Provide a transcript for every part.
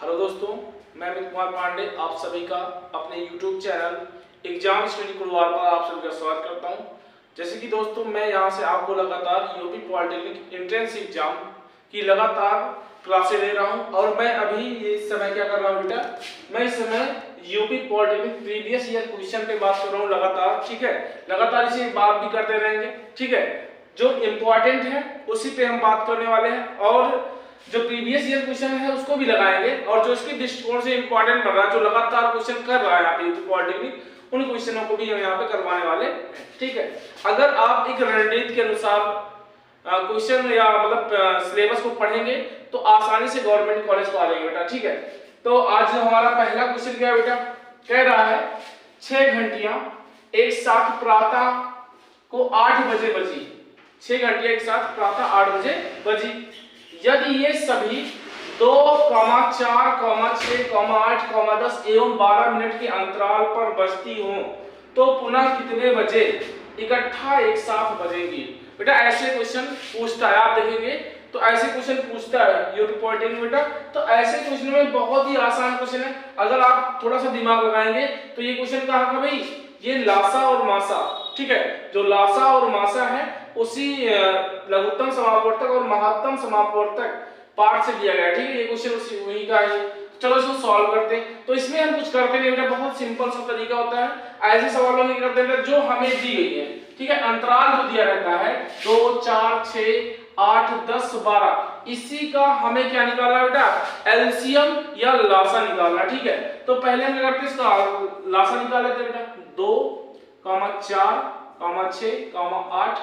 Hello दोस्तों, मैं अमित कुमार पांडे आप सभी का अपने YouTube चैनल एग्जाम स्टडी कुलवार पर आप सभी का स्वागत करता हूं। जैसे कि दोस्तों मैं यहां से आपको लगातार यूपी पॉलिटेक्निक एंट्रेंस एग्जाम की लगातार क्लासेस दे रहा हूं और मैं अभी इस समय क्या कर रहा हूं बेटा, मैं इस समय UP polytechnic previous year question पे बात कर रहा हूं लगातार। ठीक है, लगातार इसे बात भी करते रहेंगे। ठीक है, जो इम्पोर्टेंट है उसी पे हम बात करने वाले हैं और जो प्रीवियस ईयर क्वेश्चन है उसको भी लगाएंगे और जो इसके दृष्टिकोण से इंपॉर्टेंट लग रहा है, जो लगातार क्वेश्चन कर रहा है यहाँ पे यूपी पॉलिटेक्निक, उन क्वेश्चनों को भी हम यहाँ पे करवाने वाले हैं। ठीक है, अगर आप एक रणनीति के अनुसार क्वेश्चन या मतलब सिलेबस को पढ़ेंगे तो आसानी से गवर्नमेंट कॉलेज को आ जाएंगे बेटा। ठीक है, तो आज हमारा पहला क्वेश्चन क्या है बेटा, कह रहा है 6 घंटियां एक साथ प्रातः को 8 बजे बजी। 6 घंटियां एक साथ प्रातः 8 बजे बजी। यदि ये सभी 2, 4, 6, 8, 10 एवं 12 मिनट के अंतराल पर बजती हो तो पुनः कितने बजे इकट्ठा एक साथ बजेंगी। बेटा ऐसे क्वेश्चन पूछता है, आप देखेंगे तो ऐसे क्वेश्चन पूछता है यूपी पॉलिटेक्निक बेटा। तो ऐसे क्वेश्चन में बहुत ही आसान क्वेश्चन है, अगर आप थोड़ा सा दिमाग लगाएंगे तो ये क्वेश्चन कहा का भाई, ये लासा और मासा। ठीक है, जो लासा और मासा है उसी लघुत्तम समापवर्तक और महत्तम समापवर्तक पार्ट से दिया गया। ठीक है, ये क्वेश्चन उसी वही का है। चलो इसको सॉल्व करते हैं। तो इसमें हम कुछ करते नहीं बेटा, बहुत सिंपल सा तरीका होता है। ऐसे सवालों में करते हैं जो हमें दी गई है। ठीक है, अंतराल जो दिया रहता है 2, 4, 6, 8, 10, 12, इसी का हमें क्या निकालना है बेटा, एलसीएम या लासा निकालना। ठीक है, तो पहले हम क्या करते हैं, इसका लासा निकाल लेते हैं बेटा। 2, 4, 6, 8,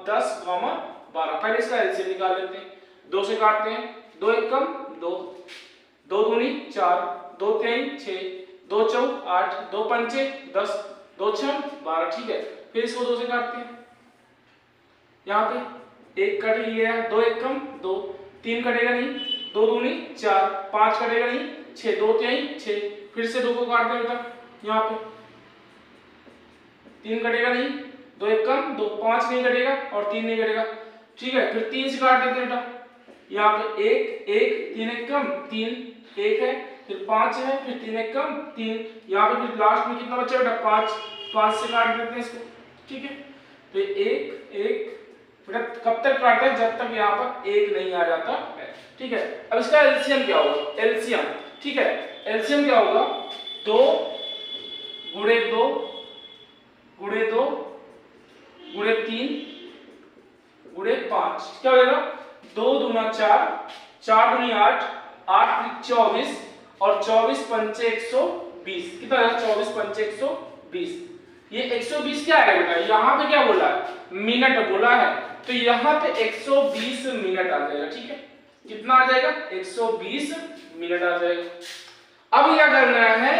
10, 12, पहले इसका एलसीएम निकाल लेते हैं। 2 से काटते हैं, 2 एकम 2, 2 दूनी 4, 2 तीन 6, 2 चौक 8, 2 पंचे 10, 2 छम 12। ठीक है, फिर इसको 2 से काटते हैं। यहाँ पे 1 कट लिया है, 2 एकम 2, 3 कटेगा नहीं, 2 दूनी 4, 5 कटेगा नहीं, 6, 2 तीन 6, फिर से 2 को काट दें बेटा। यहाँ पे 3 कटेगा नहीं, 2 एकम 2, 5 नहीं कटेगा और 3 नहीं कटेगा। ठीक है, फिर 3 से काट देते हैं बेटा। यहाँ पे 1, 1, 3 एकम 3, 1 है, फिर 5 है, फिर 3 एकम 3, यहाँ पे फिर लास्ट में कितना बचा बेटा, 5, 5 से काट देते हैं इसको। ठीक है, फिर 1, 1 बेटा कब तक काटते हैं, जब तक यहाँ पर 1 नहीं आ जाता है। ठीक है, अब इसका एलसीएम क्या होगा, एलसीएम। ठीक है, एलसीएम क्या होगा, 2 गुणे 2 गुणे 2 गुणे 3 गुणे 5, क्या हो जाएगा, 2 दूना 4, 4 दूनी 8, 8 24 और 24 पंचे 120, कितना है 24 पंचे 120। ये 120 क्या है बेटा, यहाँ पे क्या बोला है, मिनट बोला है, तो यहाँ पे 120 मिनट आ जाएगा। ठीक है, कितना आ जाएगा, 120 मिनट आ जाएगा। अब क्या करना है,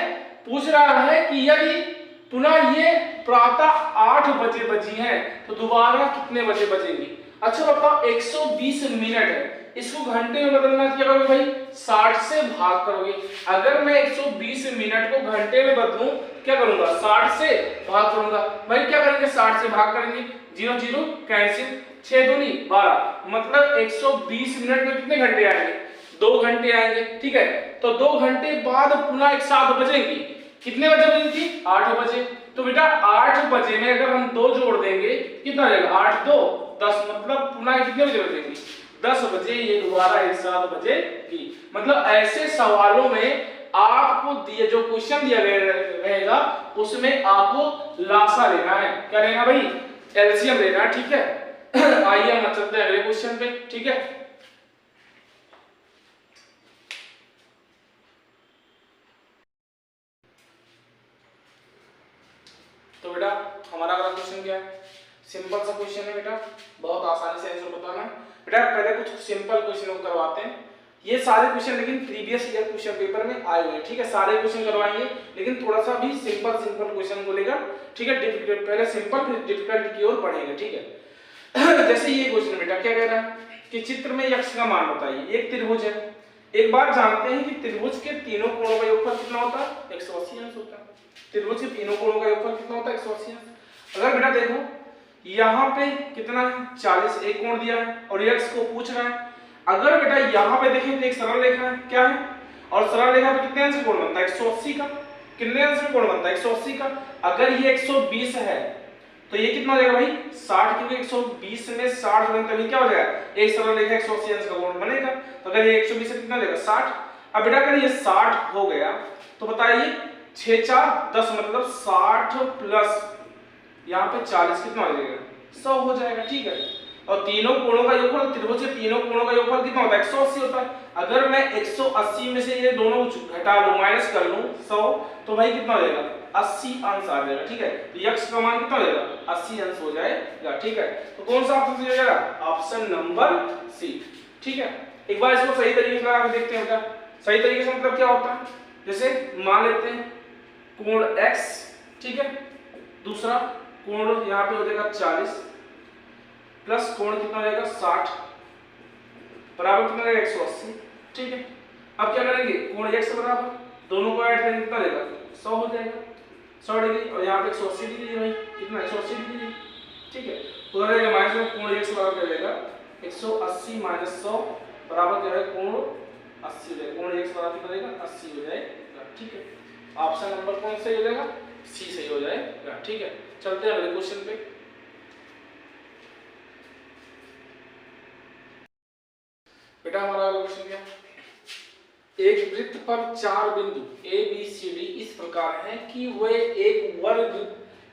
पूछ रहा है कि यदि पुनः ये प्रातः 8 बजे बजी है तो दोबारा कितने बजे बजेंगी। अच्छा बताओ, 120 मिनट है, इसको घंटे में बदलना क्या करोगे भाई, 60 से भाग करोगे। अगर मैं 120 मिनट को घंटे में बदलूं क्या करूंगा, 60 से भाग करूंगा। भाई क्या करेंगे, 60 से भाग करेंगे, 0 0 कैंसिल, 6 दूनी 12, मतलब 120 मिनट में कितने घंटे आएंगे, 2 घंटे आएंगे। ठीक है, तो 2 घंटे बाद पुनः एक साथ बजेंगी, कितने बजे बजेंगी, 8 बजे। तो बेटा 8 बजे में अगर हम 2 जोड़ देंगे कितना आ जाएगा, 8 2 10, मतलब पुनः कितने बजे बजेंगी, 10 बजे ये दोबारा एक साथ बजेगी। मतलब ऐसे सवालों में आपको दिए जो क्वेश्चन दिया रहेगा उसमें आपको लासा लेना है, क्या लेना भाई, एलसीएम लेना। ठीक है, आइए हम चलते हैं अगले क्वेश्चन पे। ठीक है, तो बेटा हमारा अगला क्वेश्चन क्या है, सिंपल सा क्वेश्चन है बेटा, बहुत आसानी से आंसर बताना है बेटा। पहले कुछ सिंपल क्वेश्चन को करवाते हैं। ये सारे क्वेश्चन लेकिन प्रीवियस ईयर क्वेश्चन पेपर में आए हुए हैं। ठीक है, सारे क्वेश्चन करवाएंगे लेकिन थोड़ा सा भी सिंपल क्वेश्चन को लेकर। ठीक है, डिफिकल्ट पहले सिंपल फिर डिफिकल्ट की ओर बढ़ेंगे। ठीक है, जैसे ये क्वेश्चन बेटा क्या कह रहा है कि चित्र में यक्ष का मान बताइए। एक त्रिभुज है, एक बात जानते हैं कि त्रिभुज के तीनों कोणों का योगफल कितना होता है, 180 अंश होता है। त्रिभुज के तीनों कोणों का योगफल कितना होता है, 180 अंश। अगर बेटा देखो यहाँ पे कितना है, 40, एक कोण दिया है और यक्ष को पूछ रहा है। अगर बेटा यहाँ पे देखें तो एक सरल रेखा है, क्या है, और सरल रेखा पे कितने अंश का कोण बनता है 180 का। कितने अंश का कोण बनता है 180 का। अगर ये 120 है तो ये कितना हो जाएगा भाई 60, क्योंकि 120 में 60 जोड़ेंगे तभी क्या हो जाएगा एक सरल रेखा 180 अंश का कोण बनेगा। तो अगर ये 120 से कितना लेगा 60। अब बेटा अगर ये 60 हो गया तो बताइए 6 4 10 मतलब 60 प्लस यहाँ पे 40 कितना हो जाएगा 100 हो जाएगा। ठीक है। और तीनों कोणों का योगफल त्रिभुज के तीनों कोणों का योगफल कितना होता है 180 होता है। अगर मैं 180 में से ये दोनों घटा लूं माइनस कर लूं 100 तो भाई कितना हो जाएगा 80 अंश आ जाएगा। ठीक है। तो x का मान कितना हो जाएगा 80 अंश हो जाएगा। ठीक है। तो कौन सा ऑप्शन सही हो जाएगा ऑप्शन नंबर सी। ठीक है। एक बार इसको सही तरीके से आप देखते हैं बेटा। सही तरीके से मतलब क्या होता है, जैसे मान लेते हैं कोण x, ठीक है, दूसरा कोण यहाँ पे हो जाएगा 40 प्लस कोण कितना हो जाएगा 60 बराबर कितना रहेगा 180। ठीक है। अब क्या करेंगे कोण x बराबर दोनों को ऐड करेंगे कितना देगा 100 हो जाएगा 100 डिग्री, और यहाँ पे 180 डिग्री है भाई कितना 180 डिग्री। ठीक है। तो रहेगा माइनस में कोण x बराबर क्या रहेगा 180 माइनस 100 बराबर क्या है कोण 80 हो जाएगा। कोण x बराबर कितना रहेगा 80 हो जाएगा। ठीक है। ऑप्शन नंबर कौन सही हो जाएगा सी सही हो जाएगा। ठीक है। चलते हैं अगले क्वेश्चन पे। बेटा हमारा अगला क्वेश्चन क्या, एक वृत्त पर 4 बिंदु ए बी सी डी इस प्रकार हैं कि वे एक वर्ग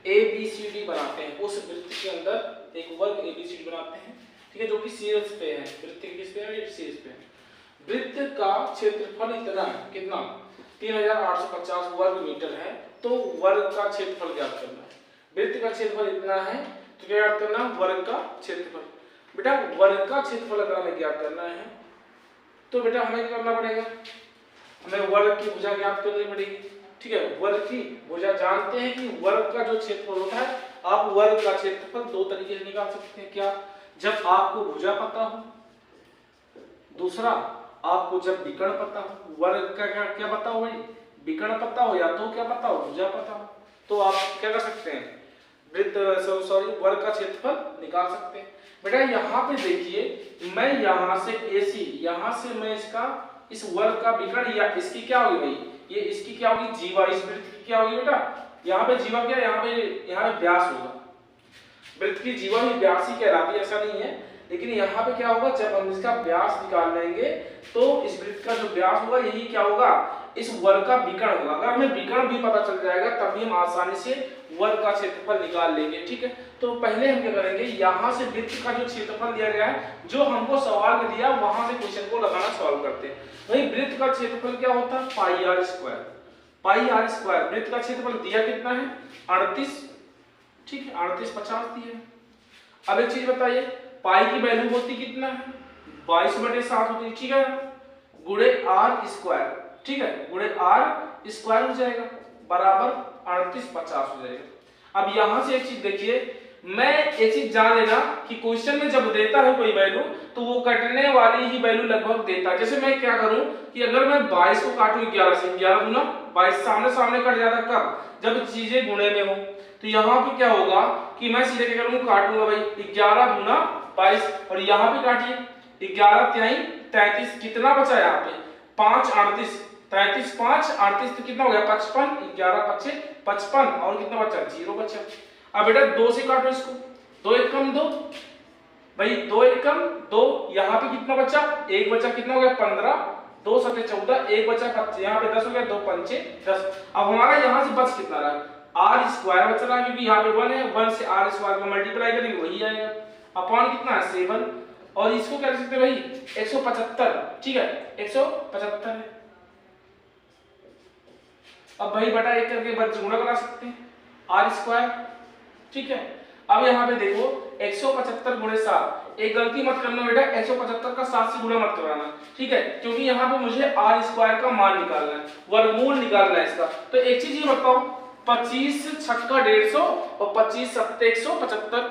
ए बी सी डी बनाते हैं। उस वृत्त के अंदर एक वर्ग ए बी सी डी बनाते हैं। ठीक है। जो कि शीर्ष पे है, वृत्त के किस पे है शीर्ष पे है। वृत्त का क्षेत्रफल इतना है कितना 3850 वर्ग मीटर है। तो वर्ग का क्षेत्रफल ज्ञात करना है। वृत्त का क्षेत्रफल इतना है तो क्या ज्ञात करना वर्ग का क्षेत्रफल। बेटा वर्ग का क्षेत्रफल अगर हमें ज्ञात करना है तो बेटा हमें क्या करना पड़ेगा, हमें वर्ग की भुजा ज्ञात करनी पड़ेगी। ठीक है। वर्ग की भुजा जानते हैं कि वर्ग का जो क्षेत्रफल होता है, आप वर्ग का क्षेत्रफल दो तरीके से निकाल सकते हैं। क्या, जब आपको भुजा पता हो, दूसरा आपको जब विकर्ण पता हो। वर्ग का क्या पता हो भाई विकर्ण पता हो, या तो क्या पता हो भुजा पता हो, तो आप क्या कर सकते हैं वर्ग का क्षेत्रफल निकाल सकते हैं। बेटा यहाँ पे देखिए मैं यहाँ से AC, यहाँ से मैं इसका इस वर्ग का विकर्ण या इसकी क्या होगी भाई ये इसकी क्या होगी जीवा, इस वृत्त की क्या होगी बेटा यहाँ पे जीवा क्या यहाँ पे व्यास होगा। वृत्त की जीवा भी व्यास ही कहलाती है, ऐसा नहीं है। लेकिन यहाँ पे क्या होगा जब हम इसका व्यास निकाल लेंगे तो इस वृत्त का जो व्यास होगा यही क्या होगा इस वर्ग का विकर्ण होगा। अगर हमें विकर्ण भी पता चल जाएगा तब भी हम आसानी से वर्ग का क्षेत्रफल निकाल लेंगे। ठीक है। तो पहले हम क्या करेंगे, यहाँ से वृत्त का जो क्षेत्रफल दिया गया है जो हमको सवाल में दिया वहां से क्वेश्चन को लगाना सॉल्व करते हैं। वही वृत्त का क्षेत्रफल क्या होता है pi r square. Pi r square वृत्त का क्षेत्रफल दिया कितना है 38। ठीक है 3850 दिया। अब एक चीज बताइए पाई की वैल्यू होती कितना है 22/7 होती है। ठीक है। गुणे आर स्क्वायर, ठीक है गुणे आर स्क्वायर हो जाएगा बराबर 3850 हो जाएगा। अब यहां से एक चीज देखिए, मैं एक चीज जान लेना कि क्वेश्चन में जब देता है कोई वैल्यू तो वो कटने वाली ही वैल्यू लगभग देता है। जैसे मैं क्या करूं कि अगर मैं 22 को काटूं 11 से, 11 दूना 22 सामने सामने कट जाता है कब जब चीजें गुणे में हो। तो यहाँ पे क्या होगा कि मैं सीधे क्या करूंगा काटूंगा भाई 11 दूना 22, और यहाँ पे काटिए 11 तिहाई 33, कितना बचा यहाँ पे 5 38, 33 5 38 तो कितना हो गया 55, 11 5 55 और कितना बचा 0 बचा। अब बेटा 2 से काटो इसको, 2 1 कम 2 भाई 2 1 कम 2, यहाँ पे कितना बचा 1 बचा, कितना हो गया 15, 2 7 14, 1 बचा 25, यहाँ पे 10 हो गया 2 5 10। अब हमारा यहाँ से बच कितना रहा आर स्क्वायर बच रहा है क्योंकि यहाँ पे 1 है, 1 से आर स्क्वायर को मल्टीप्लाई करेंगे वही आएगा अपॉन कितना है 7, और इसको क्या कर सकते हैं भाई 175। ठीक है 175 है। अब भाई बटा 1 करके बच गुणा करा सकते हैं आर स्क्वायर। ठीक है। अब यहाँ पे देखो 175 गुणे 7, एक गलती मत करना बेटा 175 का 7 से गुणा मत कराना। ठीक है क्योंकि यहाँ पे मुझे आर स्क्वायर का मान निकालना है, वर्गमूल निकालना है इसका। तो एक चीज ये बताओ 25 छक्का 150 और 25 सत्ते 175,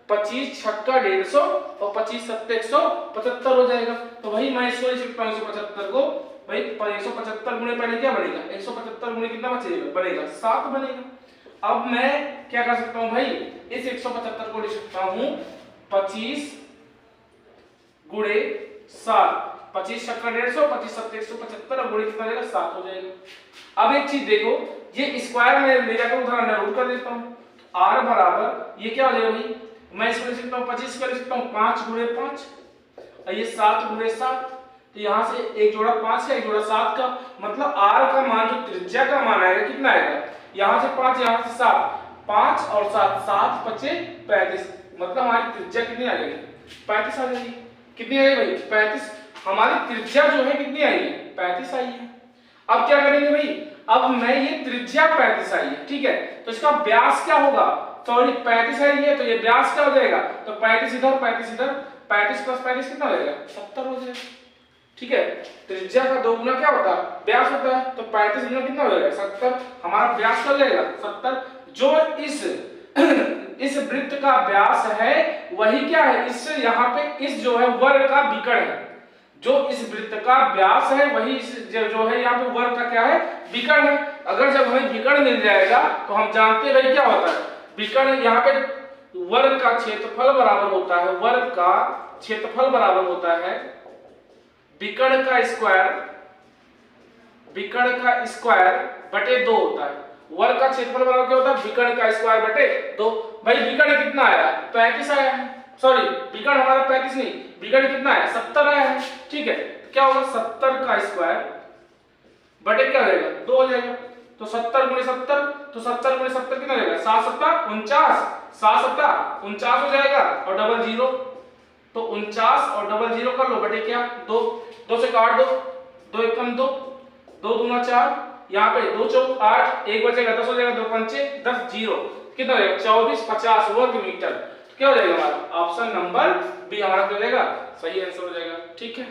25 छक्का 150 और 25 सत्ते 175 हो जाएगा। तो भाई मैं इसको लिख सकता हूँ 175 को भाई 175 गुणे पहले क्या बनेगा 175 गुणे कितना बचेगा बनेगा 7 बनेगा। अब मैं क्या कर सकता हूं भाई इस 175 को लिख सकता हूं 25 गुणे 7, 25 छक्का 150, 25 7 175 और गुणे कितना रहेगा 7 हो जाएगा। अब एक चीज देखो, ये स्क्वायर में ले जाकर उधर अंडर रूट कर देता हूँ, r बराबर ये क्या हो जाएगा भाई, मैं इसको लिख सकता हूँ 25 का लिख सकता हूँ 5 गुणे 5 और ये 7 गुणे 7, तो यहाँ से एक जोड़ा 5 का एक जोड़ा 7 का, मतलब r का मान जो त्रिज्या का मान आएगा कितना आएगा, यहाँ से 5 यहाँ से 7, 5 और 7 7 5 35, मतलब हमारी त्रिज्या कितनी आ जाएगी 35 आ जाएगी। कितनी आई भाई 35, हमारी त्रिज्या जो है कितनी आई है 35 आई है। अब क्या करेंगे भाई, अब मैं ये त्रिज्या 35 आई है, ठीक है, तो इसका व्यास क्या होगा, सॉरी 35 आई है तो ये व्यास क्या हो जाएगा, तो 35 इधर 35 इधर, 35 प्लस 35 कितना हो जाएगा 70 हो जाएगा, ठीक है। त्रिज्या का 2 गुना क्या होता है व्यास होता है, तो 35 गुना कितना हो जाएगा 70, हमारा व्यास क्या हो जाएगा 70। जो इस वृत्त का व्यास है वही क्या है, इस यहाँ पे इस जो है वर्ग का विकर्ण है, जो इस वृत्त का व्यास है वही इस जो है यहाँ पे वर्ग का क्या है विकर्ण है। अगर जब हमें विकर्ण मिल जाएगा तो हम जानते हैं भाई क्या होता है विकर्ण, यहाँ पे वर्ग का क्षेत्रफल बराबर होता है, वर्ग का क्षेत्रफल बराबर होता है विकर्ण का स्क्वायर बटे 2 होता है। वर्ग का क्षेत्रफल बराबर क्या होता है विकर्ण का स्क्वायर बटे 2। भाई विकर्ण कितना आया 35 आया है, सॉरी विकर्ण हमारा 35 नहीं, विकर्ण कितना है 70 आया है, ठीक है, क्या होगा 70 का स्क्वायर बटे क्या रहेगा 2 हो जाएगा, तो 70 गुणे 70, तो 70 गुणे 70 कितना रहेगा 7 7 49, 7 7 49 हो जाएगा और डबल जीरो, तो 49 और डबल जीरो कर लो बटे क्या 2, 2 से काट दो, 2 1 कम 2, 2 दूना 4, यहाँ पे 2 चौक 8, 1 बचेगा 10 हो जाएगा, 2 पंचे 10 जीरो कितना हो जाएगा 24 50 वर्ग मीटर, तो क्या हो जाएगा हमारा ऑप्शन नंबर बी हमारा क्या हो जाएगा सही आंसर हो जाएगा, ठीक है।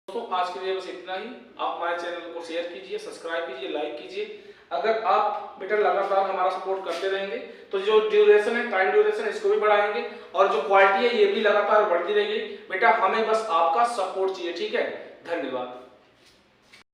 दोस्तों आज के लिए बस इतना ही, आप हमारे चैनल को शेयर कीजिए, सब्सक्राइब कीजिए, लाइक कीजिए। अगर आप बेटा लगातार हमारा सपोर्ट करते रहेंगे तो जो ड्यूरेशन है टाइम ड्यूरेशन इसको भी बढ़ाएंगे और जो क्वालिटी है ये भी लगातार बढ़ती रहेगी। बेटा हमें बस आपका सपोर्ट चाहिए, ठीक है, धन्यवाद।